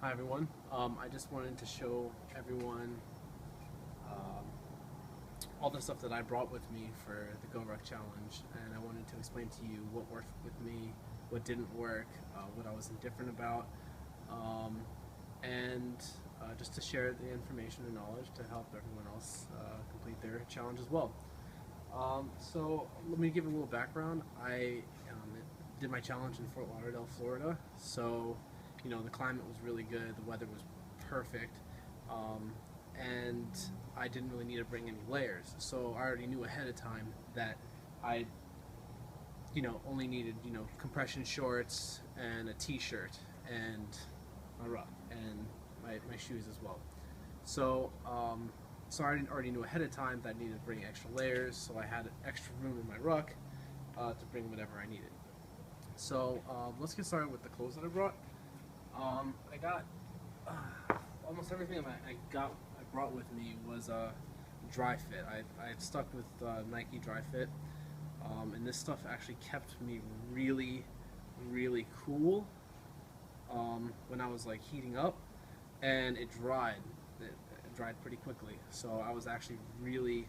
Hi everyone. I just wanted to show everyone all the stuff that I brought with me for the GoRuck challenge, and I wanted to explain to you what worked with me, what didn't work, what I was indifferent about, and just to share the information and knowledge to help everyone else complete their challenge as well. So let me give a little background. I did my challenge in Fort Lauderdale, Florida, so you know, the climate was really good, the weather was perfect, and I didn't really need to bring any layers. So I already knew ahead of time that I, only needed, compression shorts and a t-shirt and a Ruck and my shoes as well. So, so I already knew ahead of time that I needed to bring extra layers, so I had extra room in my Ruck to bring whatever I needed. So let's get started with the clothes that I brought. I got almost everything I brought with me was dry fit. I stuck with Nike dry fit, and this stuff actually kept me really cool when I was like heating up, and it dried pretty quickly, so I was actually really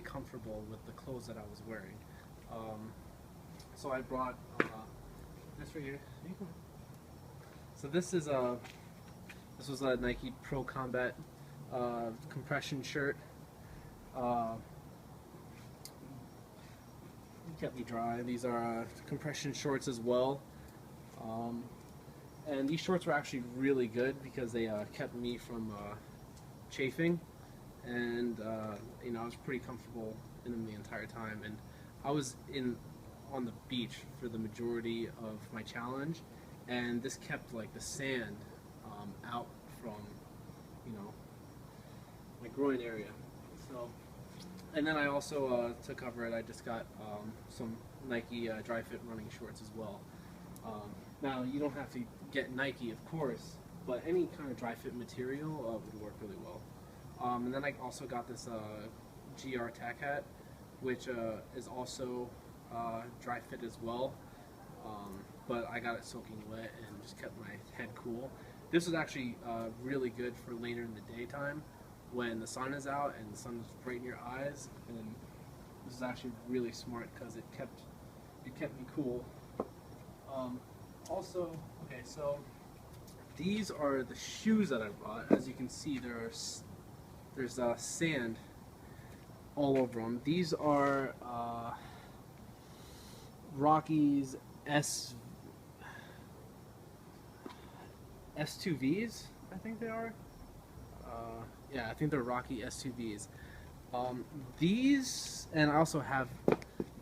comfortable with the clothes that I was wearing. So I brought this right here. So this was a Nike ProCombat compression shirt. Kept me dry. These are compression shorts as well, and these shorts were actually really good because they kept me from chafing, and I was pretty comfortable in them the entire time. And I was on the beach for the majority of my challenge, and this kept like the sand out from my groin area. So, and then I also to cover it, I just got some Nike dry fit running shorts as well. Now you don't have to get Nike, of course, but any kind of dry fit material would work really well. And then I also got this GR tack hat, which is also dry fit as well. But I got it soaking wet and just kept my head cool. This was actually really good for later in the daytime when the sun is out and the sun is right in your eyes. And this is actually really smart because it kept me cool. Also, okay, so these are the shoes that I brought. As you can see, there's sand all over them. These are Rocky's S2Vs, I think they are. Yeah, I think they're Rocky S2Vs. These, and I also have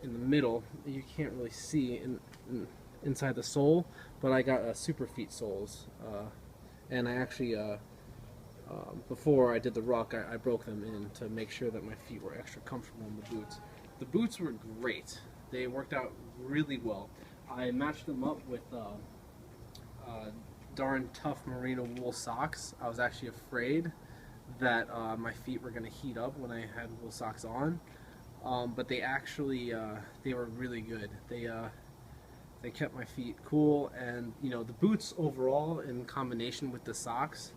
in the middle, you can't really see inside the sole, but I got SuperFeet soles, and I actually before I did the Ruck, I broke them in to make sure that my feet were extra comfortable in the boots. The boots were great. They worked out really well. I matched them up with darn tough merino wool socks. I was actually afraid that my feet were going to heat up when I had wool socks on, but they actually they were really good. They kept my feet cool, and the boots overall in combination with the socks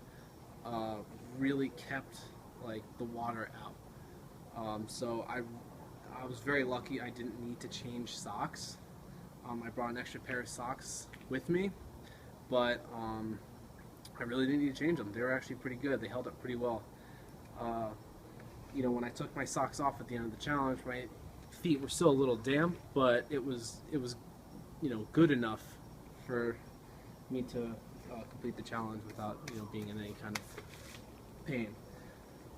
really kept like the water out. So I was very lucky I didn't need to change socks. I brought an extra pair of socks with me, but I really didn't need to change them. They were actually pretty good. They held up pretty well. When I took my socks off at the end of the challenge, my feet were still a little damp, but it was good enough for me to complete the challenge without being in any kind of pain.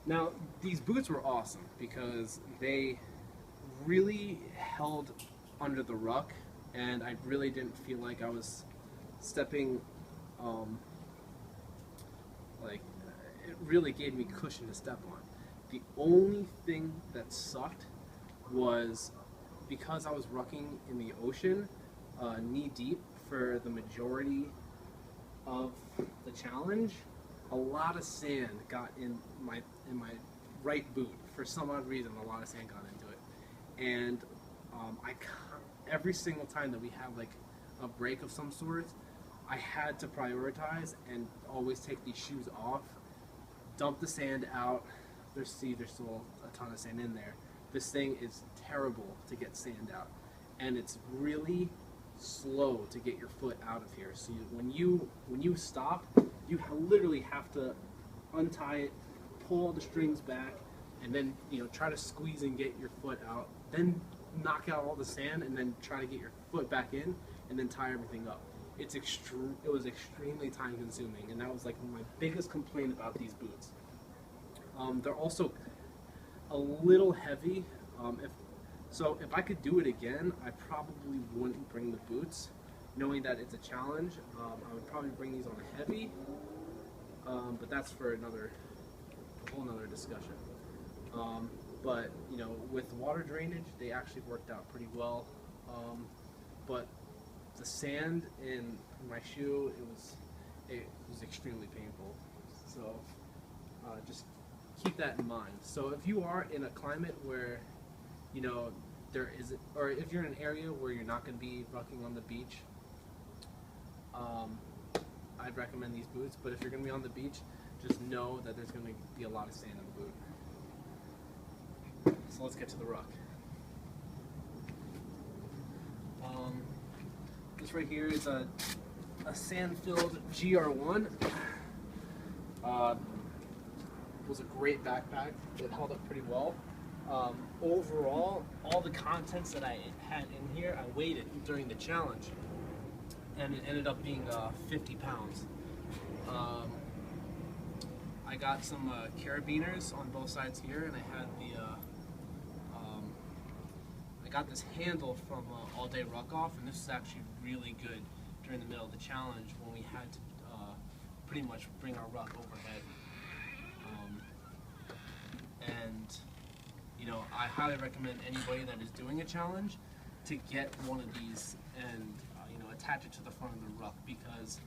Now these boots were awesome because they really held under the Ruck, and I really didn't feel like I was stepping it really gave me cushion to step on. The only thing that sucked was because I was rucking in the ocean knee deep for the majority of the challenge, a lot of sand got in my right boot. For some odd reason, a lot of sand got into it, and every single time that we had like a break of some sort, I had to prioritize and always take these shoes off, dump the sand out. There's still a ton of sand in there. This thing is terrible to get sand out, and it's really slow to get your foot out of here. So when you stop, you literally have to untie it, pull the strings back, and then try to squeeze and get your foot out. Then knock out all the sand, and then try to get your foot back in, and then tie everything up. It was extremely time consuming, and that was like my biggest complaint about these boots. They're also a little heavy. If I could do it again, I probably wouldn't bring the boots, knowing that it's a challenge. I would probably bring these on a heavy, but that's for a whole nother discussion. But with water drainage, they actually worked out pretty well. But the sand in my shoe, it was extremely painful. So just keep that in mind. So if you are in a climate where there is, or if you're in an area where you're not going to be rucking on the beach, I'd recommend these boots. But if you're going to be on the beach, just know that there's going to be a lot of sand in the boot. So let's get to the ruck. This right here is a sand-filled GR1. Was a great backpack. It held up pretty well. Overall, all the contents that I had in here, I weighed it during the challenge, and it ended up being 50 pounds. I got some carabiners on both sides here, and I had I got this handle from AllDayRuckoff, and this is actually really good during the middle of the challenge when we had to pretty much bring our ruck overhead. And I highly recommend anybody that is doing a challenge to get one of these and attach it to the front of the ruck, because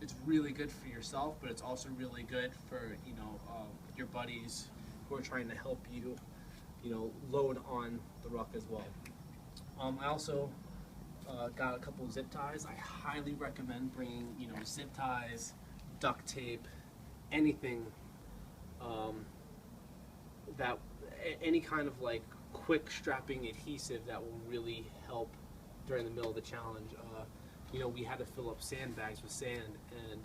it's really good for yourself, but it's also really good for your buddies who are trying to help you load on the ruck as well. I also got a couple of zip ties. I highly recommend bringing zip ties, duct tape, anything that any kind of like quick strapping adhesive that will really help during the middle of the challenge. We had to fill up sandbags with sand, and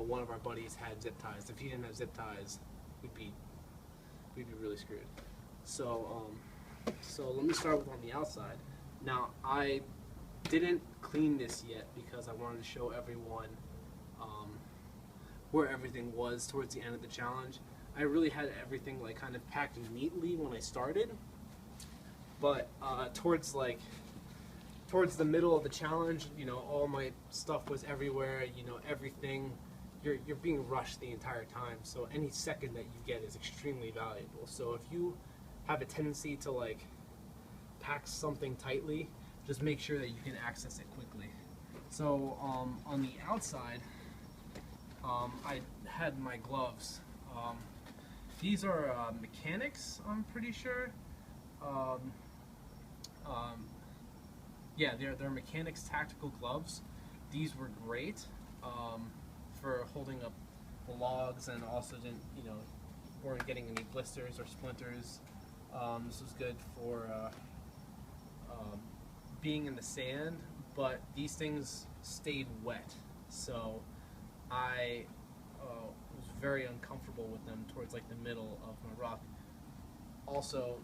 one of our buddies had zip ties. If he didn't have zip ties, we'd be really screwed. So let me start with on the outside. Now, I didn't clean this yet because I wanted to show everyone where everything was towards the end of the challenge. I really had everything like kind of packed neatly when I started, but towards the middle of the challenge, all my stuff was everywhere. Everything, you're being rushed the entire time. So any second that you get is extremely valuable. So if you have a tendency to like pack something tightly, just make sure that you can access it quickly. So on the outside, I had my gloves. These are Mechanix, I'm pretty sure. Yeah, they're Mechanix tactical gloves. These were great for holding up the logs, and also weren't getting any blisters or splinters. This was good for being in the sand, but these things stayed wet, so I was very uncomfortable with them towards like the middle of my ruck. Also,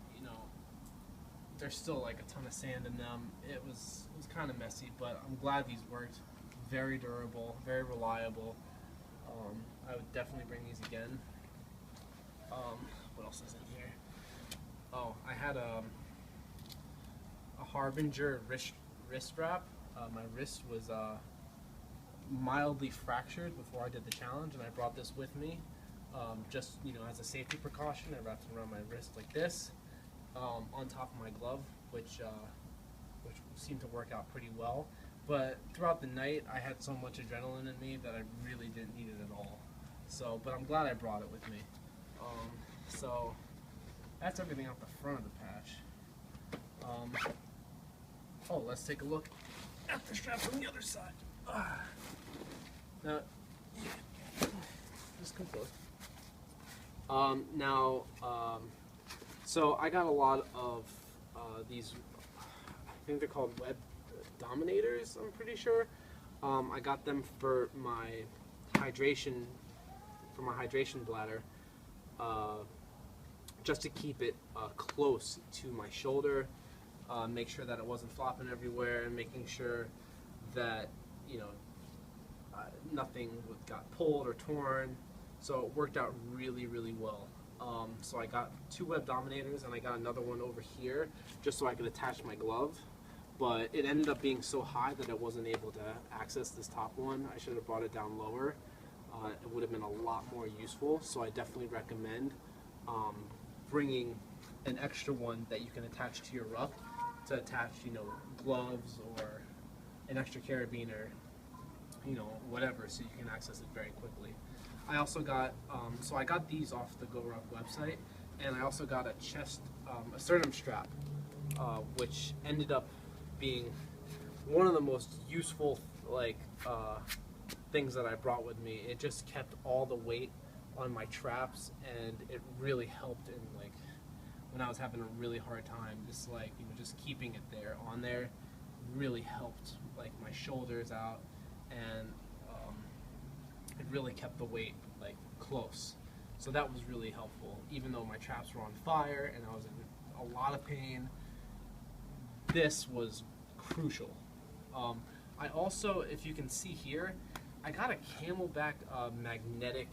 there's still like a ton of sand in them. It was kind of messy, but I'm glad these worked. Very durable, very reliable. I would definitely bring these again. What else is in here? Oh, I had a Harbinger wrist strap. My wrist was mildly fractured before I did the challenge, and I brought this with me just as a safety precaution. I wrapped it around my wrist like this, on top of my glove, which seemed to work out pretty well. But throughout the night, I had so much adrenaline in me that I really didn't need it at all. So, but I'm glad I brought it with me. So that's everything out the front of the patch. Oh, let's take a look at the strap from the other side. Now, just come close. So I got a lot of these, I think they're called web dominators, I'm pretty sure. I got them for my hydration bladder, just to keep it close to my shoulder, make sure that it wasn't flopping everywhere, and making sure that, you know, nothing got pulled or torn. So it worked out really, really well. So I got 2 web dominators, and I got another one over here just so I could attach my glove. But it ended up being so high that I wasn't able to access this top one. I should have brought it down lower. It would have been a lot more useful. So I definitely recommend bringing an extra one that you can attach to your ruck to attach, you know, gloves or an extra carabiner, you know, whatever, so you can access it very quickly. I also got, so I got these off the GoRuck website, and I also got a a sternum strap, which ended up being one of the most useful, like, things that I brought with me. It just kept all the weight on my traps, and it really helped in, like, when I was having a really hard time, just like, you know, just keeping it there on there really helped, like, my shoulders out, and it really kept the weight, like, close. So that was really helpful. Even though my traps were on fire and I was in a lot of pain, this was crucial. I also, if you can see here, I got a CamelBak magnetic,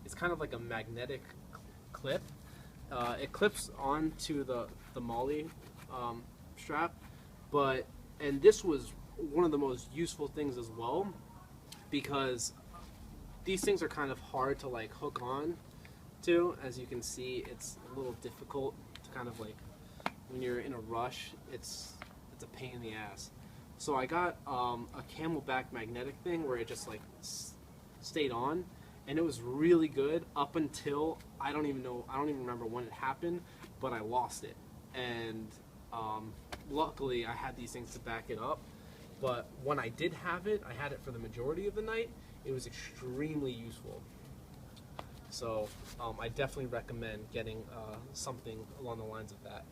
it's kind of like a magnetic clip. It clips onto the Molly strap, and this was one of the most useful things as well, because these things are kind of hard to, like, hook on to. As you can see, it's a little difficult to kind of, like, when you're in a rush, it's a pain in the ass. So I got a CamelBak magnetic thing where it just, like, stayed on, and it was really good up until, I don't even remember when it happened, but I lost it. And luckily I had these things to back it up. But when I did have it, I had it for the majority of the night. It was extremely useful. So I definitely recommend getting something along the lines of that.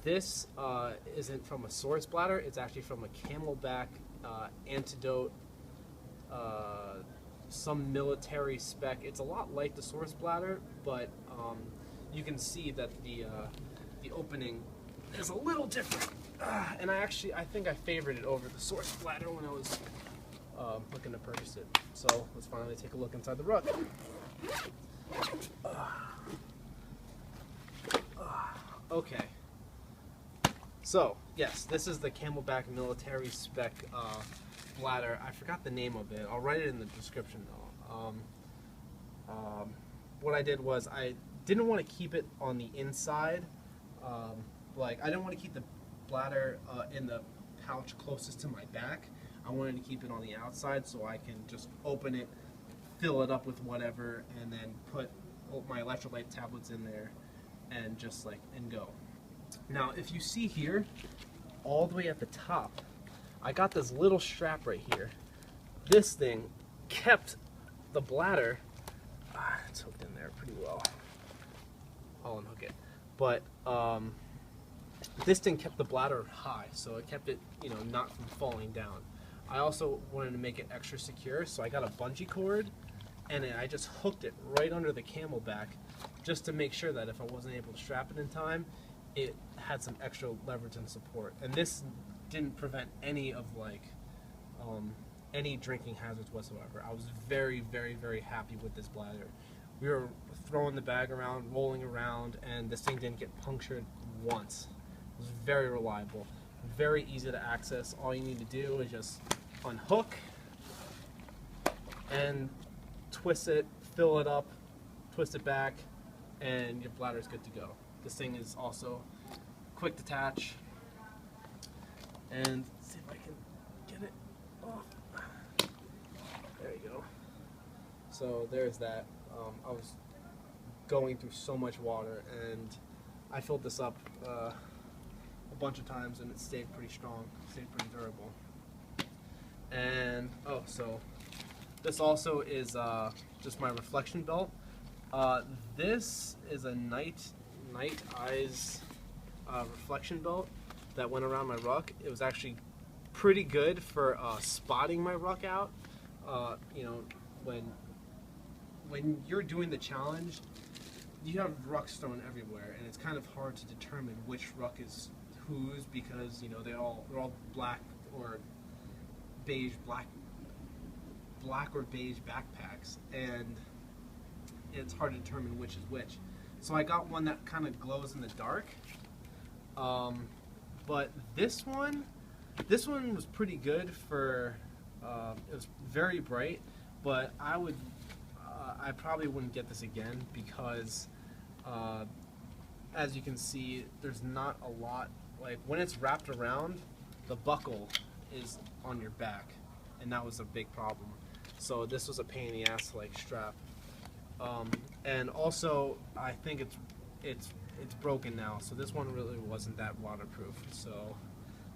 This isn't from a source bladder. It's actually from a CamelBak Antidote, some military spec. It's a lot like the source bladder, but you can see that the opening is a little different. And I think I favored it over the source bladder when I was looking to purchase it. So let's finally take a look inside the Ruck. Okay. So yes, this is the CamelBak military spec bladder. I forgot the name of it. I'll write it in the description though. What I did was I didn't want to keep it on the inside. Like, I didn't want to keep the bladder in the pouch closest to my back. I wanted to keep it on the outside so I can just open it, fill it up with whatever, and then put my electrolyte tablets in there and just, like, and go. Now, if you see here, all the way at the top, I got this little strap right here. This thing kept the bladder, it's hooked in there pretty well. I'll unhook it. But this thing kept the bladder high, so it kept it, you know, not from falling down. I also wanted to make it extra secure, so I got a bungee cord, and I just hooked it right under the CamelBak, just to make sure that if I wasn't able to strap it in time, it had some extra leverage and support. And this didn't prevent any of, like, any drinking hazards whatsoever. I was very, very, very happy with this bladder. We were throwing the bag around, rolling around, and this thing didn't get punctured once. It was very reliable, very easy to access. All you need to do is just unhook and twist it, fill it up, twist it back, and your bladder's good to go. This thing is also quick detach, and let's see if I can get it off. There you go. So there's that. I was going through so much water, and I filled this up a bunch of times, and it stayed pretty strong, stayed pretty durable. And oh, so this also is just my reflection belt. This is a Nite-Ize reflection belt that went around my ruck. It was actually pretty good for spotting my ruck out. You know, when you're doing the challenge, you have rucks thrown everywhere, and it's kind of hard to determine which ruck is whose, because you know they're all black or beige, black or beige backpacks, and it's hard to determine which is which. So I got one that kind of glows in the dark. But this one was pretty good for. It was very bright, but I probably wouldn't get this again because, as you can see, there's not a lot. Like when it's wrapped around, the buckle is on your back, and that was a big problem. So this was a pain in the ass to like strap. And also, I think it's broken now. So this one really wasn't that waterproof. So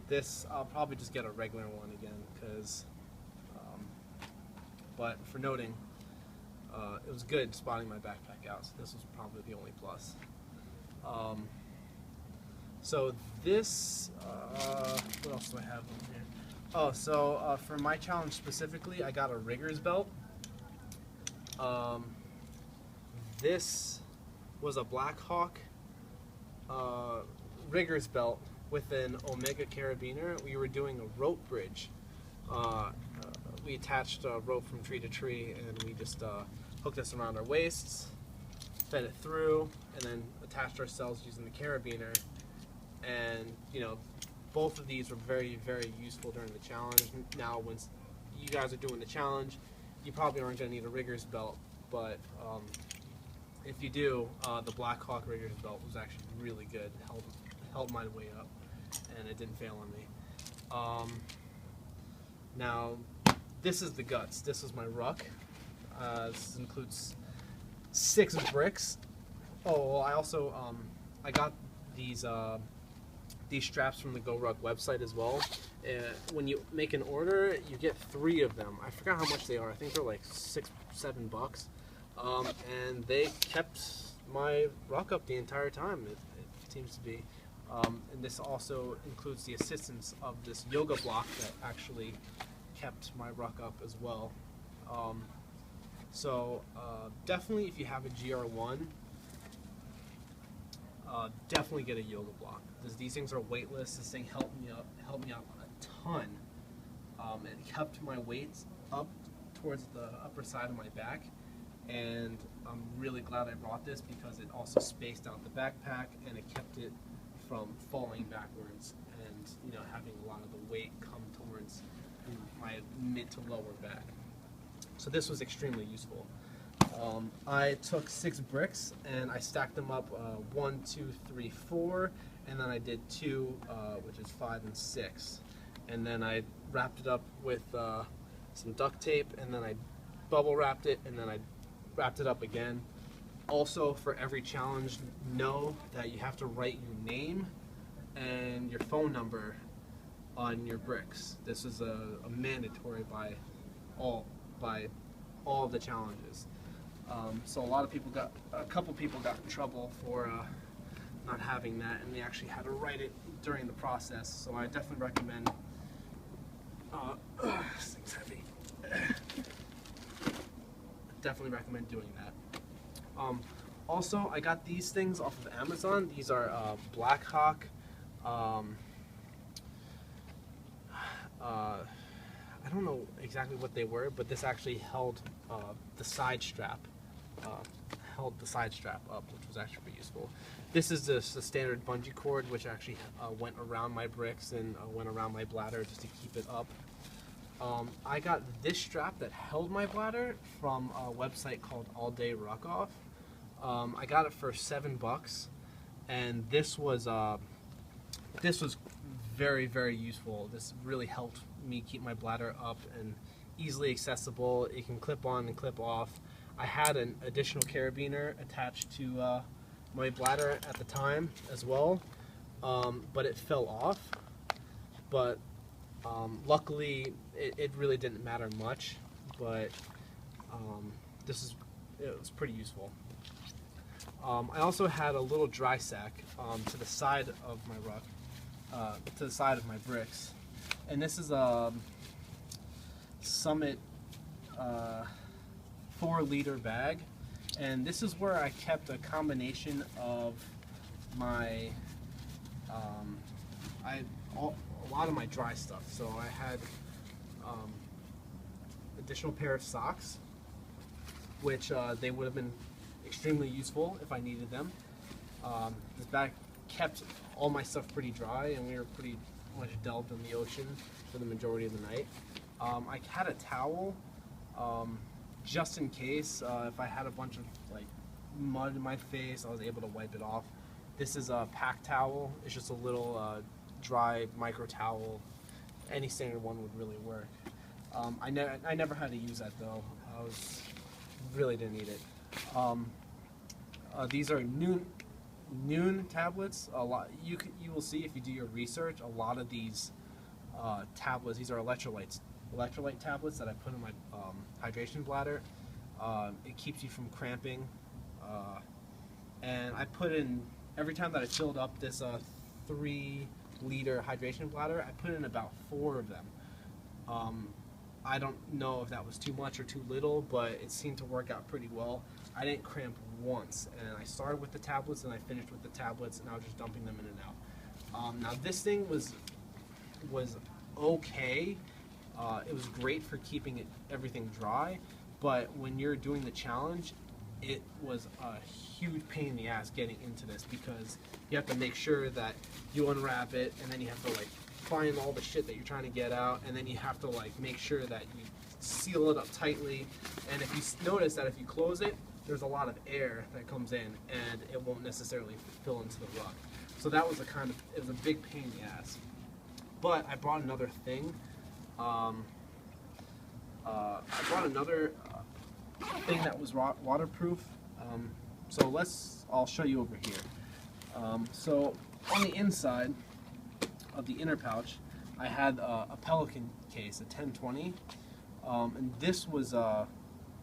this I'll probably just get a regular one again, because. But for noting, it was good spotting my backpack out. So this was probably the only plus. So this, what else do I have on here? Oh, so for my challenge specifically, I got a rigger's belt. This was a BlackHawk rigger's belt with an Omega carabiner. We were doing a rope bridge. We attached a rope from tree to tree, and we just hooked this around our waists, fed it through, and then attached ourselves using the carabiner. And you know, both of these were very, very useful during the challenge. Now, when you guys are doing the challenge, you probably aren't going to need a rigger's belt, but if you do, the BlackHawk rigger's belt was actually really good. Held my weight up, and it didn't fail on me. Now, this is the guts. This is my ruck. This includes 6 bricks. Oh, well, I also I got these straps from the GoRuck website as well. When you make an order, you get 3 of them. I forgot how much they are. I think they're like $6-7. And they kept my ruck up the entire time. It seems to be. And this also includes the assistance of this yoga block that actually kept my ruck up as well. So definitely, if you have a GR1, definitely get a yoga block, because these things are weightless. This thing helped me out a ton. It kept my weights up towards the upper side of my back, and I'm really glad I brought this because it also spaced out the backpack, and it kept it from falling backwards and, you know, having a lot of the weight come towards my mid to lower back. So this was extremely useful. I took 6 bricks and I stacked them up 1, 2, 3, 4, and then I did 2, which is 5 and 6. And then I wrapped it up with some duct tape, and then I bubble wrapped it, and then I wrapped it up again. Also, for every challenge, know that you have to write your name and your phone number on your bricks. This is a mandatory by all of the challenges. So a couple people got in trouble for not having that, and they actually had to write it during the process. So I definitely recommend. This thing's heavy. Definitely recommend doing that. Also, I got these things off of Amazon. These are BlackHawk. I don't know exactly what they were, but this actually held the side strap. Held the side strap up, which was actually pretty useful. This is the standard bungee cord, which actually went around my bricks and went around my bladder just to keep it up. I got this strap that held my bladder from a website called AllDayRuckoff. I got it for $7, and this was very, very useful. This really helped me keep my bladder up and easily accessible. It can clip on and clip off. I had an additional carabiner attached to my bladder at the time as well, but it fell off. But Luckily, it really didn't matter much, but it was pretty useful. I also had a little dry sack to the side of my ruck, to the side of my bricks, and this is a Summit 4-liter bag, and this is where I kept a combination of my a lot of my dry stuff. So I had additional pair of socks, which they would have been extremely useful if I needed them. This bag kept all my stuff pretty dry, and we were pretty much delved in the ocean for the majority of the night. I had a towel just in case if I had a bunch of like mud in my face, I was able to wipe it off. This is a pack towel. It's just a little dry micro towel. Any standard one would really work. I never had to use that though. Really didn't need it. These are Nuun tablets. A lot you will see if you do your research. A lot of these tablets. These are electrolyte tablets that I put in my hydration bladder. It keeps you from cramping. And I put in, every time that I filled up this 3-liter hydration bladder, I put in about 4 of them. I don't know if that was too much or too little, but it seemed to work out pretty well. I didn't cramp once, and I started with the tablets and I finished with the tablets, and I was just dumping them in and out. Now this thing was okay. It was great for keeping everything dry, but when you're doing the challenge, it was a huge pain in the ass getting into this, because you have to make sure that you unwrap it, and then you have to like find all the shit that you're trying to get out, and then you have to like make sure that you seal it up tightly. And if you notice that if you close it, there's a lot of air that comes in, and it won't necessarily fill into the ruck. So that was it was a big pain in the ass. But I brought another thing. I brought another thing that was waterproof. I'll show you over here. So on the inside of the inner pouch, I had a Pelican case, a 1020, and this was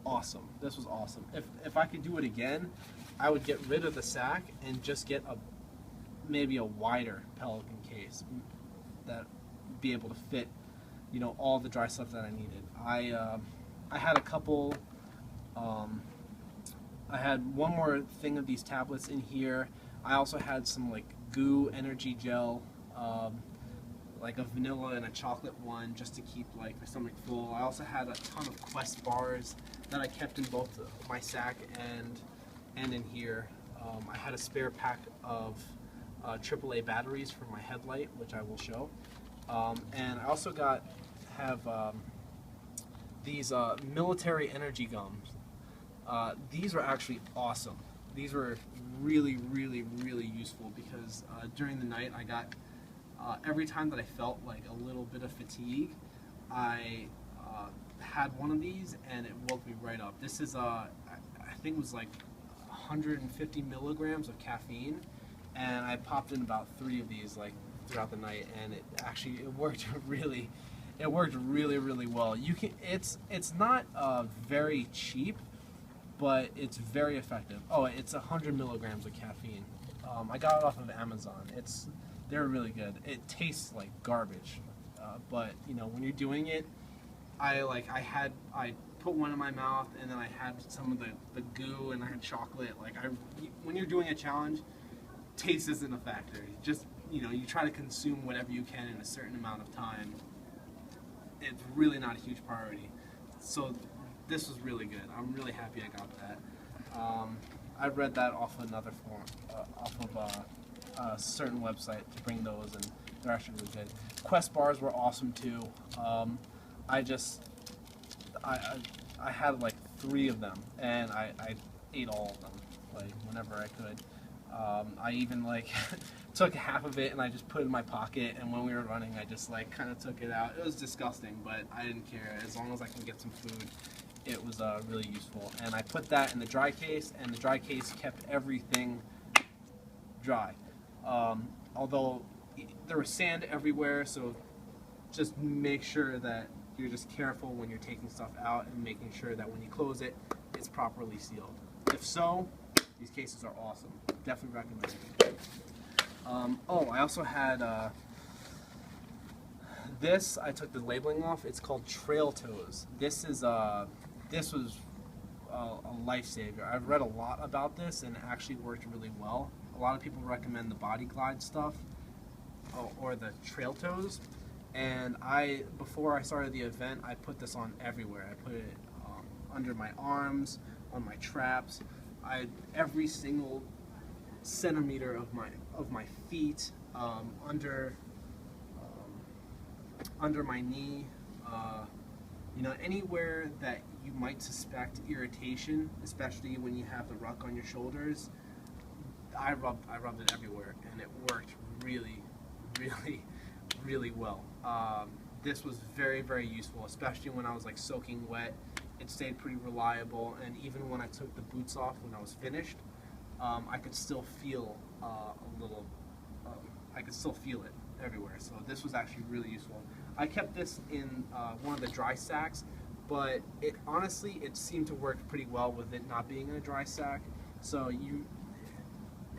awesome. This was awesome. If I could do it again, I would get rid of the sack and just get maybe a wider Pelican case that would be able to fit, you know, all the dry stuff that I needed. I had a couple. I had one more thing of these tablets in here. I also had some like goo energy gel, like a vanilla and a chocolate one, just to keep like my stomach full. I also had a ton of Quest bars that I kept in both my sack and in here. I had a spare pack of AAA batteries for my headlight, which I will show. And I also have these military energy gums. These were actually awesome. These were really, really, really useful, because during the night I got, every time that I felt like a little bit of fatigue, I had one of these and it woke me right up. This is, I think it was like 150 milligrams of caffeine, and I popped in about 3 of these like throughout the night, and it worked really, really well. It's not very cheap, but it's very effective. Oh, it's 100 milligrams of caffeine. I got it off of Amazon. They're really good. It tastes like garbage, but you know, when you're doing it, I put one in my mouth, and then I had some of the goo, and I had chocolate. When you're doing a challenge, taste isn't a factor. You try to consume whatever you can in a certain amount of time. It's really not a huge priority. So this was really good. I'm really happy I got that. I read that off another form, off of a certain website to bring those, and they're actually really good. Quest bars were awesome too. I had like 3 of them, and I ate all of them, like whenever I could. I even like took half of it and I just put it in my pocket, and when we were running I just like kind of took it out. It was disgusting, but I didn't care. As long as I can get some food, it was really useful. And I put that in the dry case, and the dry case kept everything dry. Although there was sand everywhere, so just make sure that you're just careful when you're taking stuff out and making sure that when you close it, it's properly sealed. If so, these cases are awesome. Definitely recommend it. Oh, I also had this. I took the labeling off. It's called Trail Toes. This was a lifesaver. I've read a lot about this and it actually worked really well. A lot of people recommend the Body Glide stuff or the Trail Toes. And before I started the event, I put this on everywhere. I put it under my arms, on my traps. Every single centimeter of my feet, under my knee, you know, anywhere that you might suspect irritation, especially when you have the ruck on your shoulders. I rubbed it everywhere, and it worked really, really, really well. This was very, very useful, especially when I was like soaking wet. It stayed pretty reliable, and even when I took the boots off when I was finished, I could still feel I could still feel it everywhere. So this was actually really useful. I kept this in one of the dry sacks, but honestly it seemed to work pretty well with it not being in a dry sack. So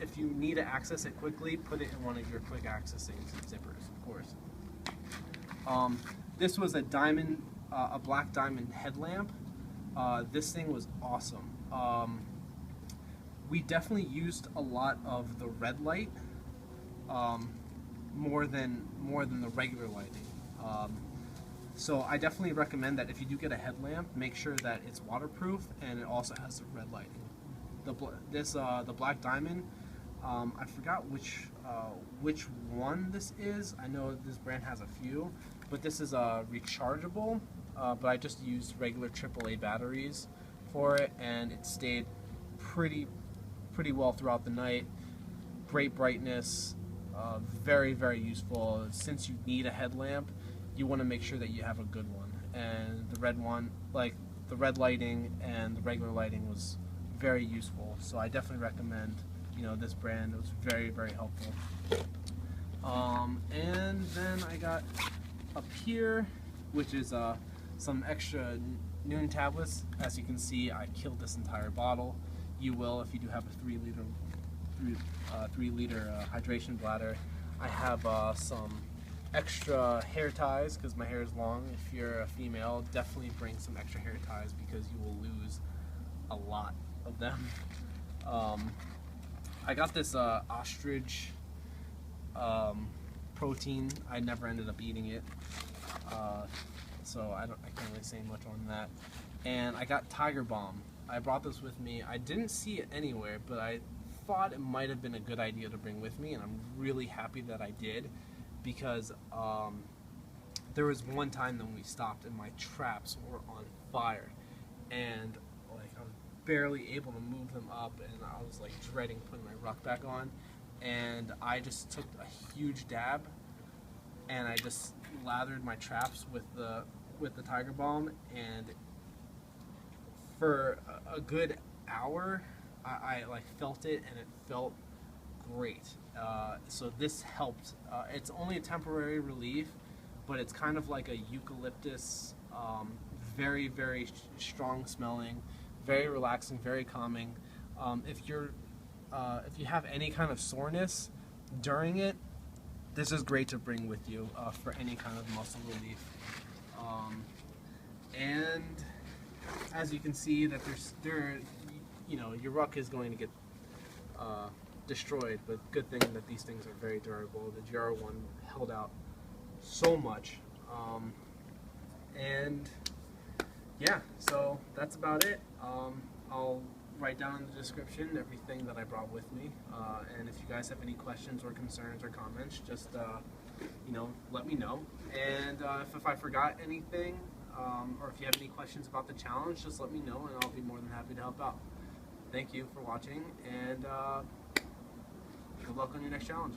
if you need to access it quickly, put it in one of your quick accessing zippers, of course. This was a black diamond headlamp. This thing was awesome. We definitely used a lot of the red light, more than the regular lighting. So I definitely recommend that if you do get a headlamp, make sure that it's waterproof and it also has the red lighting. The black diamond, I forgot which one this is. I know this brand has a few, but this is rechargeable. But I just used regular AAA batteries for it, and it stayed pretty well throughout the night. Great brightness, very, very useful. Since you need a headlamp, you want to make sure that you have a good one. And the red one, like the red lighting and the regular lighting, was very useful. So I definitely recommend, you know, this brand. It was very, very helpful. And then I got up here, which is some extra Nuun tablets. As you can see, I killed this entire bottle. You will if you do have a 3 liter hydration bladder. I have some extra hair ties because my hair is long. If you're a female, definitely bring some extra hair ties because you will lose a lot of them. I got this ostrich protein. I never ended up eating it, so I can't really say much on that. And I got Tiger Balm. I brought this with me. I didn't see it anywhere, but I thought it might have been a good idea to bring with me, and I'm really happy that I did, because there was one time when we stopped and my traps were on fire, and like I was barely able to move them up, and I was like dreading putting my ruck back on, and I just took a huge dab and I just lathered my traps with the Tiger Balm, and for a good hour I like felt it, and it felt great. So this helped. It's only a temporary relief, but it's kind of like a eucalyptus, very, very strong smelling, very relaxing, very calming. If you have any kind of soreness during it, this is great to bring with you for any kind of muscle relief. And as you can see, that you know, your ruck is going to get destroyed, but good thing that these things are very durable. The GR1 held out so much. And yeah, so that's about it. I'll write down in the description everything that I brought with me, and if you guys have any questions or concerns or comments, just you know, let me know. And if I forgot anything, or if you have any questions about the challenge, just let me know, and I'll be more than happy to help out. Thank you for watching, and good luck on your next challenge.